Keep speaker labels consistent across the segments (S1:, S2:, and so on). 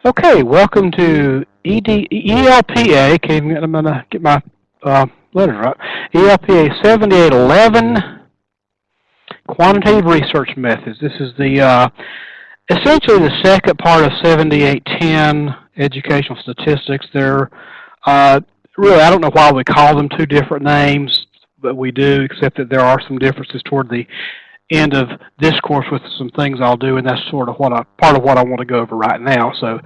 S1: Okay, welcome to ELPA. Okay, I'm going to get my letters right. ELPA 7811 Quantitative Research Methods. This is the essentially the second part of 7810 Educational Statistics. They're really, I don't know why we call them two different names, but we do, except that there are some differences toward the end of this course with some things I'll do, and that's sort of part of what I want to go over right now. So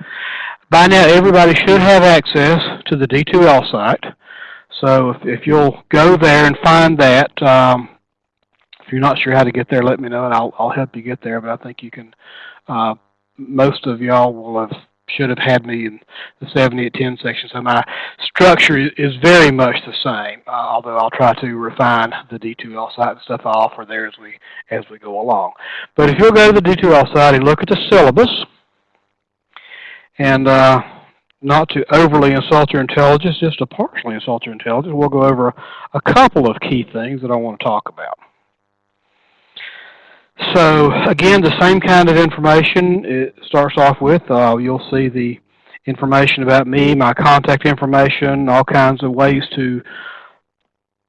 S1: by now, everybody should have access to the D2L site. So if you'll go there and find that, if you're not sure how to get there, let me know and I'll help you get there. But I think you can. Uh, Most of y'all should have had me in the 7810 section. So my structure is very much the same. Although I'll try to refine the D2L site and stuff I offer there as we go along. But if you'll go to the D2L site and look at the syllabus, and not to overly insult your intelligence, just to partially insult your intelligence, we'll go over a couple of key things that I want to talk about. So again, the same kind of information it starts off with. You'll see the information about me, my contact information, all kinds of ways to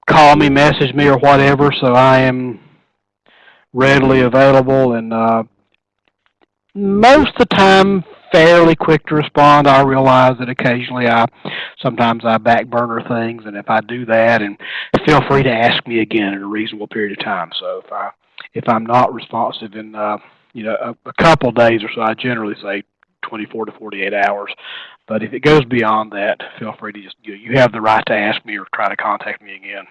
S1: call me, message me, or whatever. So I am readily available and most of the time fairly quick to respond. I realize that occasionally sometimes I back burner things, and if I do that, and feel free to ask me again in a reasonable period of time. So if I'm not responsive in a couple of days or so, I generally say 24 to 48 hours. But if it goes beyond that, feel free to just you have the right to ask me or try to contact me again.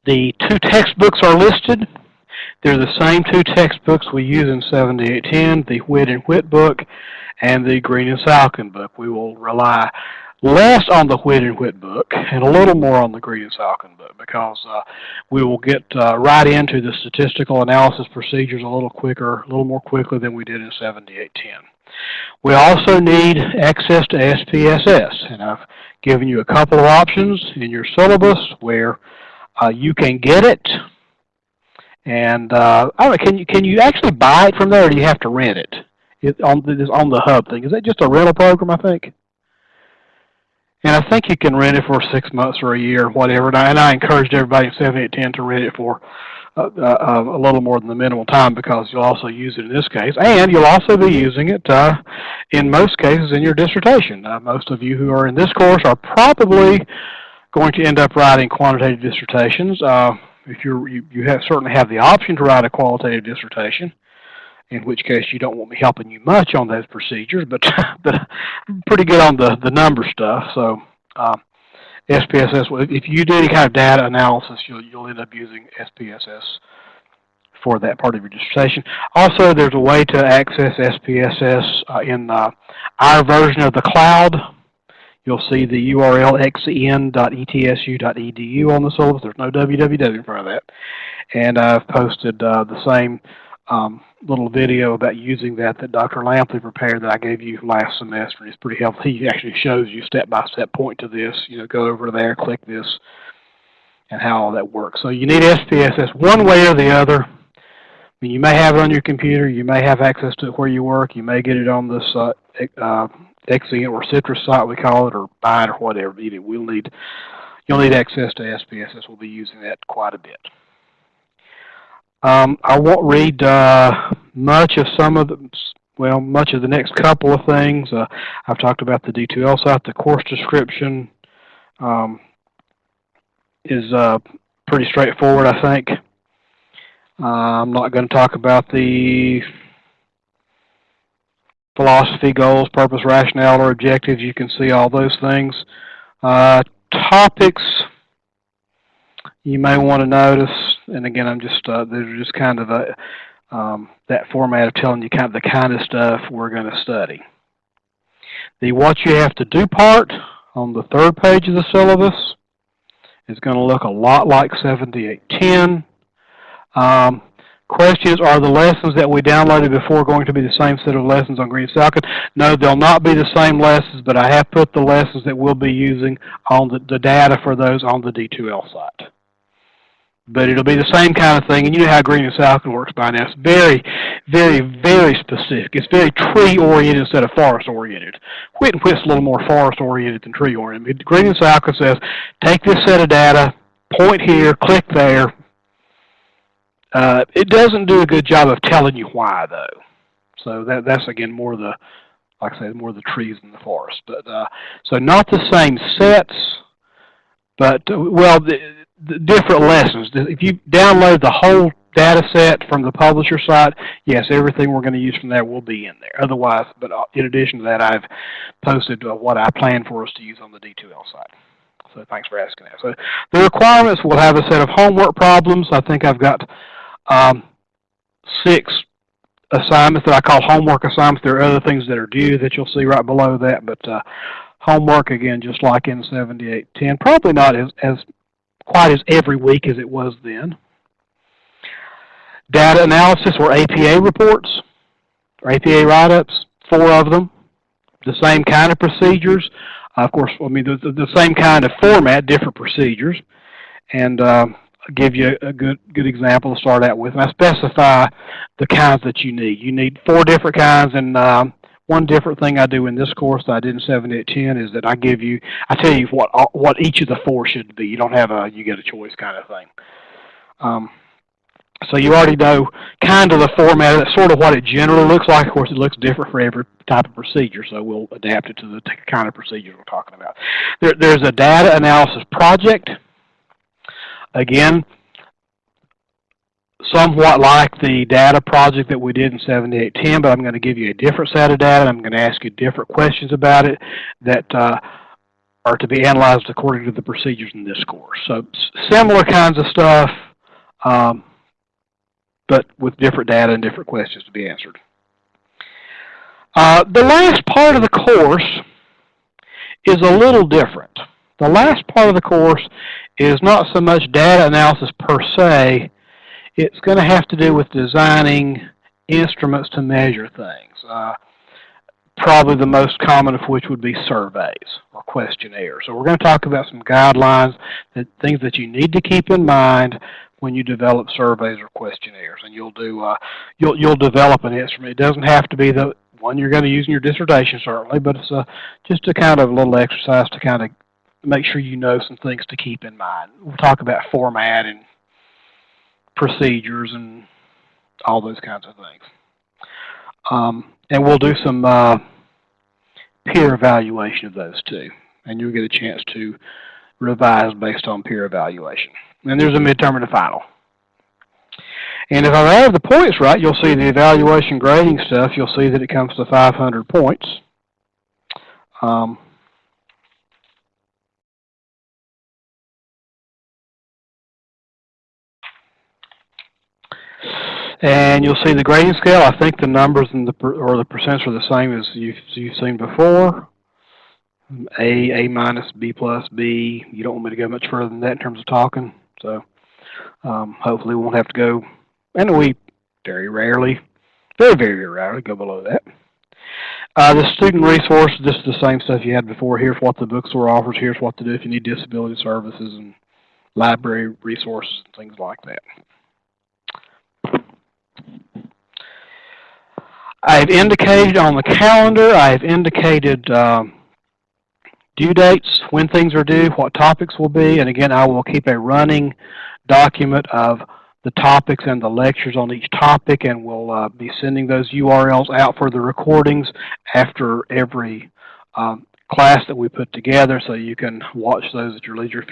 S1: The two textbooks are listed. They're the same two textbooks we use in 7810, the Whitt and Whitt book and the Green and Salkin book. We will rely less on the Whitt and Whitt book and a little more on the Green and Salkin book because we will get right into the statistical analysis procedures a little more quickly than we did in 7810. We also need access to SPSS, and I've given you a couple of options in your syllabus where you can get it. And I don't know, can you actually buy it from there, or do you have to rent it? It's on the hub thing. Is that just a rental program? I think. And I think you can rent it for 6 months or a year, or whatever. And I encouraged everybody in 7810 to rent it for a little more than the minimal time because you'll also use it in this case, and you'll also be using it in most cases in your dissertation. Most of you who are in this course are probably going to end up writing quantitative dissertations. If you certainly have the option to write a qualitative dissertation, in which case you don't want me helping you much on those procedures, but pretty good on the number stuff. So SPSS, if you do any kind of data analysis, you'll end up using SPSS for that part of your dissertation. Also, there's a way to access SPSS in our version of the cloud. You'll see the URL xen.etsu.edu on the syllabus. There's no www in front of that. And I've posted the same little video about using that Dr. Lampley prepared that I gave you last semester. It's pretty helpful. He actually shows you step-by-step, point to this, go over there, click this, and how all that works. So you need SPSS one way or the other. I mean, you may have it on your computer. You may have access to it where you work. You may get it on this Xen or Citrus site, we call it, or buy it or whatever. You'll need access to SPSS. We'll be using that quite a bit. I won't read much of much of the next couple of things. I've talked about the D2L site. The course description is pretty straightforward, I think. I'm not going to talk about the philosophy, goals, purpose, rationale, or objectives. You can see all those things. Topics you may want to notice, and again, these are just kind of that format of telling you kind of the kind of stuff we're going to study. The what you have to do part on the third page of the syllabus is going to look a lot like 7810. Questions, are the lessons that we downloaded before going to be the same set of lessons on Green Salkin? No, they'll not be the same lessons, but I have put the lessons that we'll be using on the data for those on the D2L site. but it'll be the same kind of thing. And you know how Green and Falcon works by now. It's very, very, very specific. It's very tree-oriented instead of forest-oriented. Whit and Whit's a little more forest-oriented than tree-oriented. Green and Falcon says, take this set of data, point here, click there. It doesn't do a good job of telling you why, though. So that's again more the, like I said, more the trees than the forest. But so not the same sets, but well, the different lessons. If you download the whole data set from the publisher site, yes, everything we're going to use from there will be in there. Otherwise, but in addition to that, I've posted what I plan for us to use on the D2L site. So thanks for asking that. So the requirements will have a set of homework problems. I think I've got 6 assignments that I call homework assignments. There are other things that are due that you'll see right below that, but homework, again, just like in 7810, probably not as quite as every week as it was then. Data analysis or APA reports, or APA write-ups, 4 of them. The same kind of procedures. Of course, I mean, the same kind of format, different procedures. And I'll give you a good example to start out with. And I specify the kinds that you need. You need 4 different kinds, and one different thing I do in this course that I did in 7810 is that I tell you what each of the 4 should be. You don't have you get a choice kind of thing. So you already know kind of the format. That's sort of what it generally looks like. Of course, it looks different for every type of procedure, so we'll adapt it to the kind of procedures we're talking about. There's a data analysis project. Again, somewhat like the data project that we did in 7810, but I'm going to give you a different set of data. I'm going to ask you different questions about it that are to be analyzed according to the procedures in this course. So similar kinds of stuff, but with different data and different questions to be answered. The last part of the course is a little different. The last part of the course is not so much data analysis per se. It's going to have to do with designing instruments to measure things. Probably the most common of which would be surveys or questionnaires. So we're going to talk about some guidelines, things that you need to keep in mind when you develop surveys or questionnaires. And you'll develop an instrument. It doesn't have to be the one you're going to use in your dissertation, certainly, but it's just a kind of little exercise to kind of make sure you know some things to keep in mind. We'll talk about format and procedures and all those kinds of things. And we'll do some peer evaluation of those too. And you'll get a chance to revise based on peer evaluation. And there's a midterm and a final. And if I have the points right, you'll see the evaluation grading stuff. You'll see that it comes to 500 points. And you'll see the grading scale. I think the numbers and the percents are the same as you've seen before. A minus, B plus, B. You don't want me to go much further than that in terms of talking. So hopefully we won't have to go, and we very rarely, very, very rarely go below that. The student resources, this is the same stuff you had before. Here's what the bookstore offers. Here's what to do if you need disability services and library resources and things like that. I've indicated on the calendar, I've indicated due dates, when things are due, what topics will be, and again, I will keep a running document of the topics and the lectures on each topic, and we'll be sending those URLs out for the recordings after every class that we put together, so you can watch those at your leisure.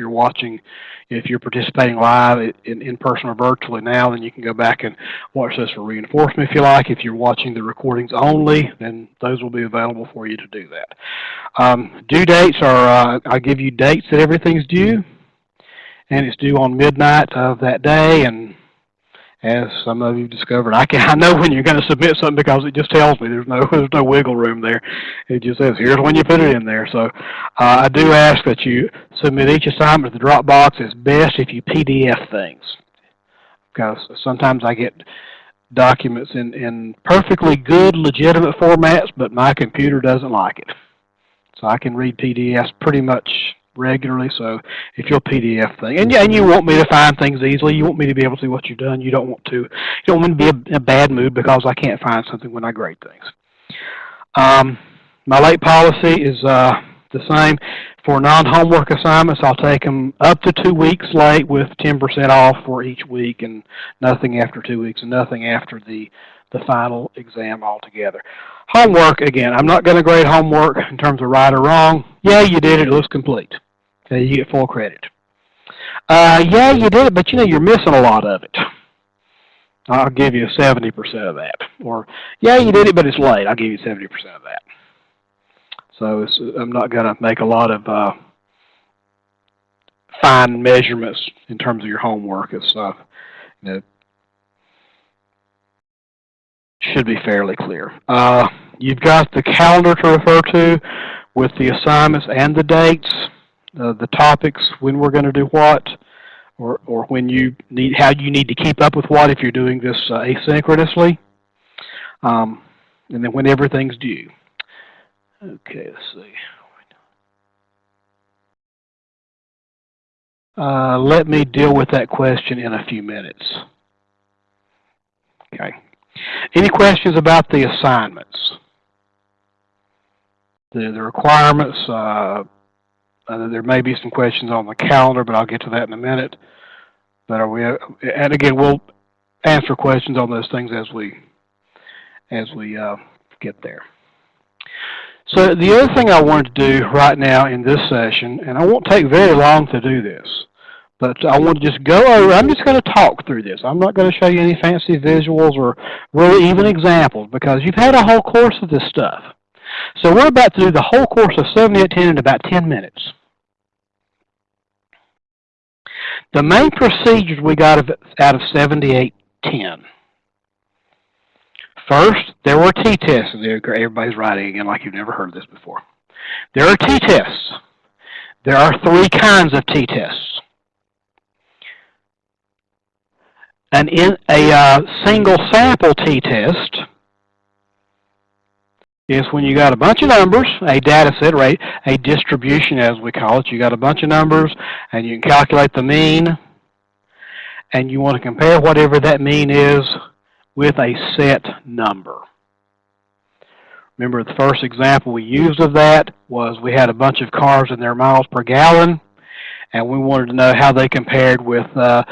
S1: If you're participating live in person or virtually now, then you can go back and watch those for reinforcement if you like. If you're watching the recordings only, then those will be available for you to do that. Due dates are, I'll give you dates that everything's due, and it's due on midnight of that day. And as some of you discovered, I know when you're going to submit something because it just tells me there's no wiggle room there. It just says, here's when you put it in there. So I do ask that you submit each assignment to the Dropbox. It's best if you PDF things, because sometimes I get documents in perfectly good, legitimate formats, but my computer doesn't like it. So I can read PDFs pretty much regularly. So if you'll PDF thing, and yeah, and you want me to find things easily, you want me to be able to see what you've done. You don't want me to be in a bad mood because I can't find something when I grade things. My late policy is the same. For non-homework assignments, I'll take them up to 2 weeks late with 10% off for each week, and nothing after 2 weeks, and nothing after the final exam altogether. Homework, again, I'm not going to grade homework in terms of right or wrong. Yeah, you did it. It looks complete. Okay, you get full credit. Yeah, you did it, but you know you're missing a lot of it. I'll give you 70% of that. Or, yeah, you did it, but it's late. I'll give you 70% of that. So I'm not going to make a lot of fine measurements in terms of your homework. It's should be fairly clear. You've got the calendar to refer to with the assignments and the dates, the topics, when we're going to do what, or when you need, how you need to keep up with what if you're doing this asynchronously, and then when everything's due. Okay, let's see. Let me deal with that question in a few minutes. Okay. Any questions about the assignments? The requirements, there may be some questions on the calendar, but I'll get to that in a minute. But and again, we'll answer questions on those things as we get there. So the other thing I wanted to do right now in this session, and I won't take very long to do this, but I want to just go over, I'm just going to talk through this. I'm not going to show you any fancy visuals or really even examples because you've had a whole course of this stuff. So we're about to do the whole course of 7810 in about 10 minutes. The main procedures we got out of 7810. First, there were t-tests. Everybody's writing again like you've never heard of this before. There are t-tests. There are 3 kinds of t-tests. And in a single sample t-test is when you got a bunch of numbers, a data set, or a distribution as we call it. You got a bunch of numbers and you can calculate the mean, and you want to compare whatever that mean is with a set number. Remember, the first example we used of that was we had a bunch of cars and their miles per gallon, and we wanted to know how they compared with the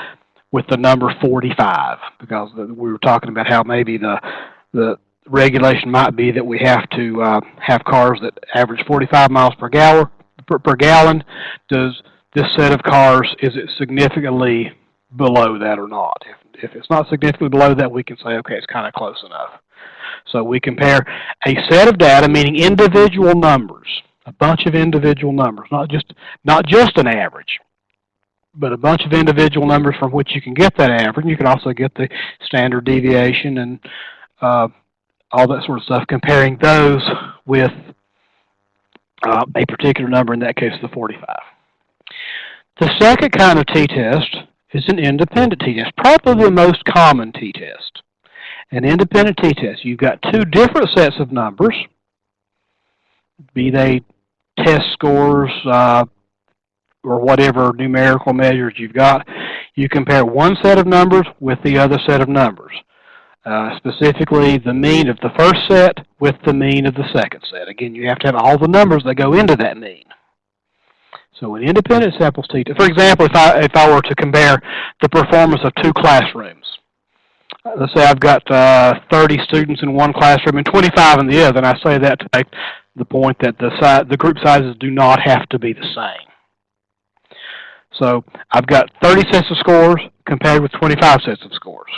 S1: number 45, because we were talking about how maybe the regulation might be that we have to have cars that average 45 miles per gallon. Does this set of cars, is it significantly below that or not? If it's not significantly below that, we can say, okay, it's kind of close enough. So we compare a set of data, meaning individual numbers, a bunch of individual numbers, not just an average, but a bunch of individual numbers from which you can get that average. You can also get the standard deviation and all that sort of stuff, comparing those with a particular number, in that case the 45. The second kind of t-test is an independent t-test, probably the most common t-test. An independent t-test. You've got 2 different sets of numbers, be they test scores or whatever numerical measures you've got. You compare one set of numbers with the other set of numbers. Specifically, the mean of the first set with the mean of the second set. Again, you have to have all the numbers that go into that mean. So an independent samples t-test. For example, if I were to compare the performance of 2 classrooms, let's say I've got 30 students in one classroom and 25 in the other, and I say that to make the point that the group sizes do not have to be the same. So I've got 30 sets of scores compared with 25 sets of scores.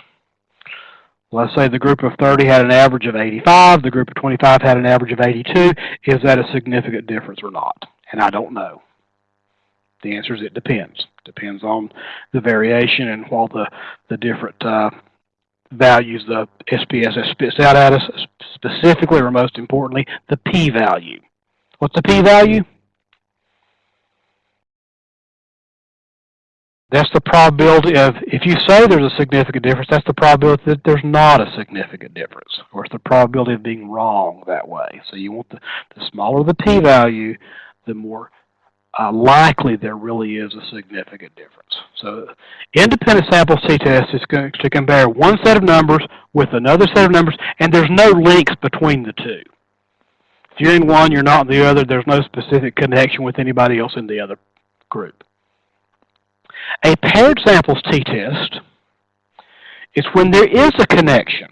S1: Let's say the group of 30 had an average of 85, the group of 25 had an average of 82. Is that a significant difference or not? And I don't know. The answer is it depends. Depends on the variation and all the different values the SPSS spits out at us, specifically or most importantly, the p-value. What's the p-value? That's the probability of, if you say there's a significant difference, that's the probability that there's not a significant difference, or it's the probability of being wrong that way. So you want the smaller the p-value, the more likely there really is a significant difference. So independent sample t-test is going to compare one set of numbers with another set of numbers, and there's no links between the two. If you're in one, you're not in the other. There's no specific connection with anybody else in the other group. A paired samples t-test is when there is a connection.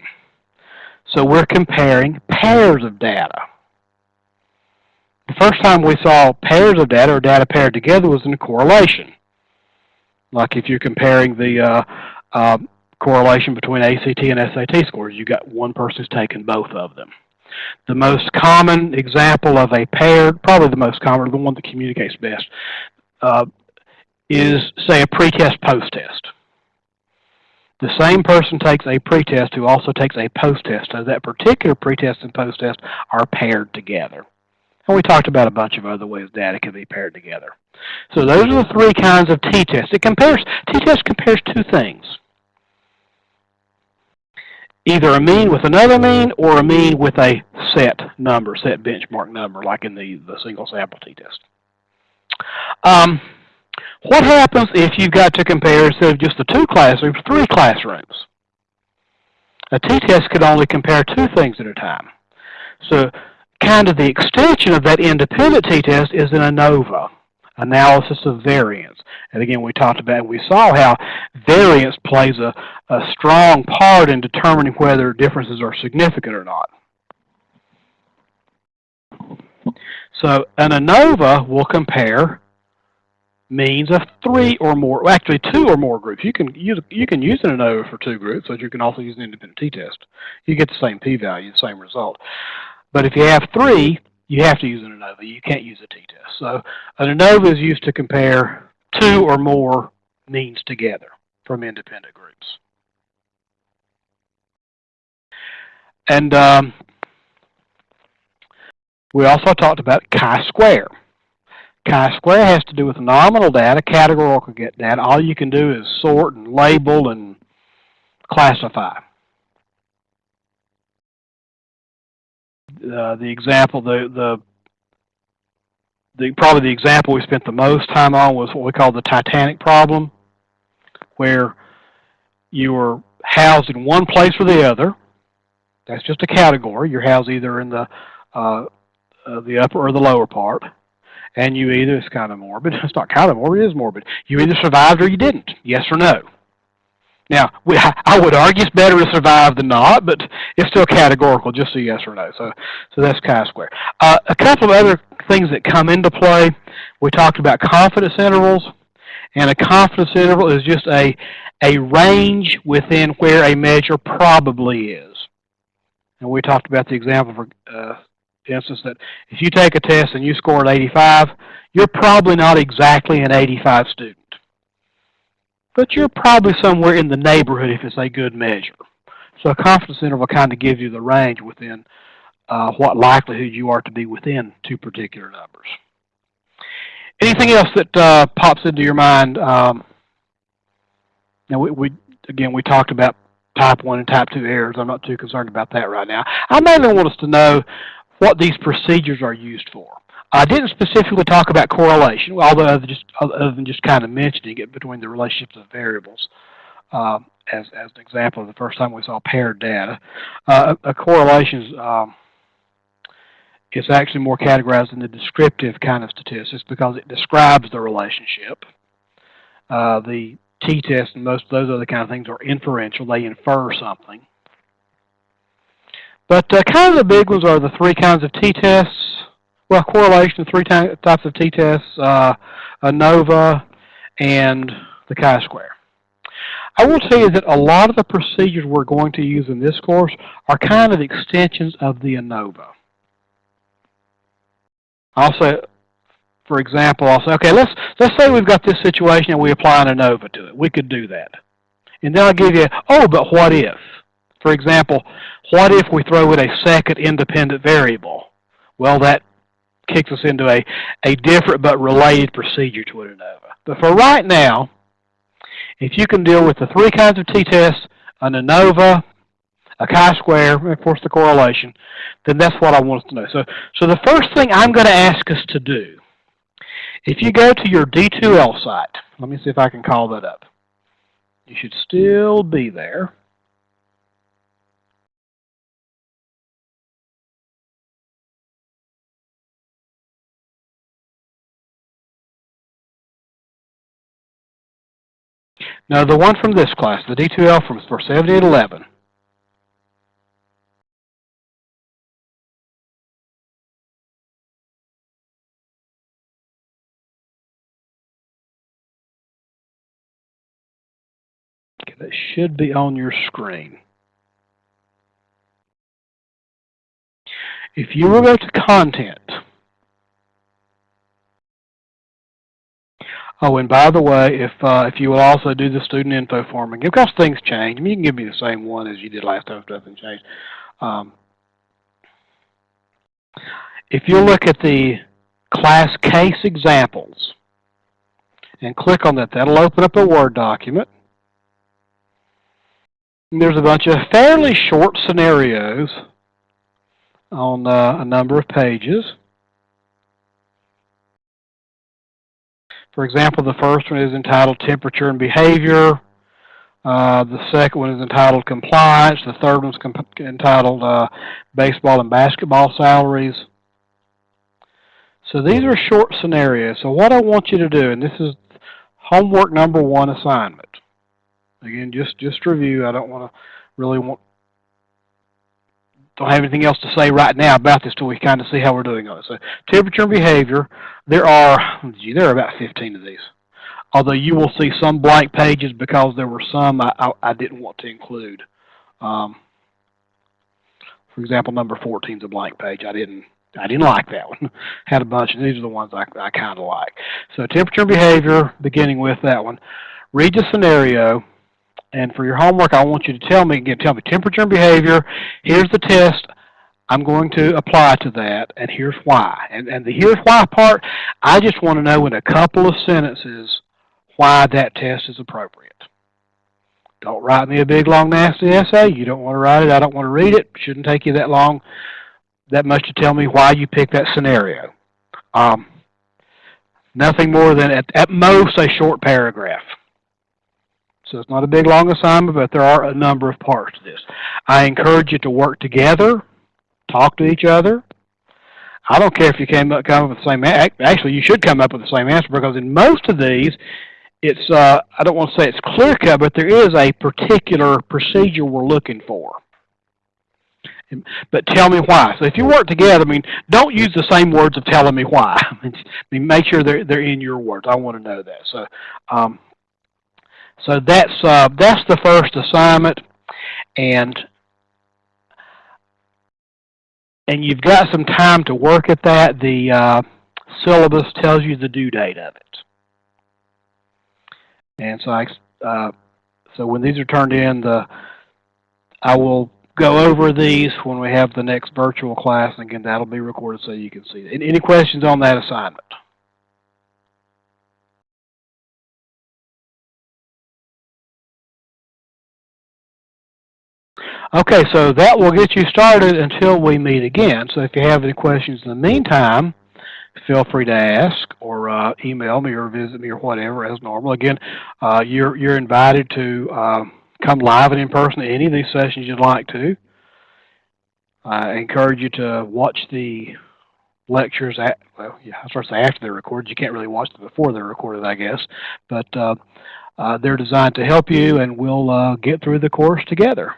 S1: So we're comparing pairs of data. The first time we saw pairs of data or data paired together was in correlation. Like if you're comparing the correlation between ACT and SAT scores, you got one person who's taken both of them. The most common example of a paired, probably the most common, or the one that communicates best, is, say, a pretest post-test. The same person takes a pretest who also takes a post-test. So that particular pretest and post-test are paired together. And we talked about a bunch of other ways data can be paired together. So those are the three kinds of t-test. T-test compares two things. Either a mean with another mean or a mean with a set number, set benchmark number, like in the single sample t-test. What happens if you've got to compare, instead of just the two classrooms, three classrooms? A t-test could only compare two things at a time. So kind of the extension of that independent t-test is an ANOVA, analysis of variance. And again, we talked about, we saw how variance plays a strong part in determining whether differences are significant or not. So an ANOVA will compare means of three or more, well, actually two or more groups. You can use an ANOVA for two groups, but you can also use an independent t-test. You get the same p-value, the same result. But if you have three, you have to use an ANOVA. You can't use a t-test. So an ANOVA is used to compare two or more means together from independent groups. And we also talked about chi-square. Chi-square has to do with nominal data, categorical data. All you can do is sort and label and classify. The example, probably the example we spent the most time on was what we call the Titanic problem, where you were housed in one place or the other. That's just a category. You're housed either in the upper or the lower part. And you either, it's kind of morbid, it's not kind of morbid, it is morbid. You either survived or you didn't, yes or no. Now, I would argue it's better to survive than not, but it's still categorical, just a yes or no. So that's chi-square. A couple of other things that come into play, we talked about confidence intervals, and a confidence interval is just a range within where a measure probably is. And we talked about the example, for instance, that if you take a test and you score an 85, you're probably not exactly an 85 student. But you're probably somewhere in the neighborhood if it's a good measure. So a confidence interval kind of gives you the range within what likelihood you are to be within two particular numbers. Anything else that pops into your mind? Now we talked about type 1 and type 2 errors. I'm not too concerned about that right now. I mainly want us to know what these procedures are used for. I didn't specifically talk about correlation, although other than just kind of mentioning it between the relationships of variables. As an example of the first time we saw paired data. A correlation is actually more categorized in the descriptive kind of statistics because it describes the relationship. The t-test and most of those other kind of things are inferential. They infer something. But kind of the big ones are the three kinds of t-tests. Well, correlation, three types of t-tests, ANOVA, and the chi-square. I will tell you that a lot of the procedures we're going to use in this course are kind of extensions of the ANOVA. I'll say, for example, I'll say, okay, let's say we've got this situation and we apply an ANOVA to it. We could do that. And then I'll give you, oh, but what if? For example, what if we throw in a second independent variable? Well, that kicks us into a different but related procedure to an ANOVA. But for right now, if you can deal with the three kinds of t-tests, an ANOVA, a chi-square, and of course the correlation, then that's what I want us to know. So the first thing I'm going to ask us to do If you go to your D2L site, let me see if I can call that up. You should still be there. Now, the one from this class, the D2L for 7811. Okay, that should be on your screen. If you will go to content. Oh, and by the way, if you will also do the student info form, and because things change, I mean, you can give me the same one as you did last time if nothing changed. If you look at the class case examples and click on that, that'll open up a Word document. And there's a bunch of fairly short scenarios on a number of pages. For example, the first one is entitled Temperature and Behavior. The second one is entitled Compliance. The third one is entitled Baseball and Basketball Salaries. So these are short scenarios. So what I want you to do, and this is homework number 1 assignment. Again, just review. I don't have anything else to say right now about this till we kind of see how we're doing on it. So temperature and behavior, there are about 15 of these. Although you will see some blank pages because there were some I didn't want to include. For example, number 14 is a blank page. I didn't like that one. Had a bunch, and these are the ones I kind of like. So temperature and behavior, beginning with that one. Read the scenario, and for your homework, I want you to tell me temperature and behavior. Here's the test I'm going to apply to that, and here's why. And the here's why part, I just want to know in a couple of sentences why that test is appropriate. Don't write me a big, long, nasty essay. You don't want to write it. I don't want to read it. Shouldn't take you that much to tell me why you picked that scenario. Nothing more than, at most, a short paragraph. So it's not a big, long assignment, but there are a number of parts to this. I encourage you to work together, talk to each other. I don't care if you come up with the same answer. Actually, you should come up with the same answer, because in most of these, it's I don't want to say it's clear cut, but there is a particular procedure we're looking for. But tell me why. So if you work together, I mean, don't use the same words of telling me why. I mean, make sure they're in your words. I want to know that. So, so that's the first assignment, and you've got some time to work at that. The syllabus tells you the due date of it, and so when these are turned in, I will go over these when we have the next virtual class, and again, that'll be recorded so you can see it. Any questions on that assignment? Okay, so that will get you started until we meet again. So if you have any questions in the meantime, feel free to ask, or email me, or visit me, or whatever, as normal. Again, you're invited to come live and in person to any of these sessions you'd like to. I encourage you to watch the lectures I was supposed to say after they're recorded. You can't really watch them before they're recorded, I guess. But they're designed to help you, and we'll get through the course together.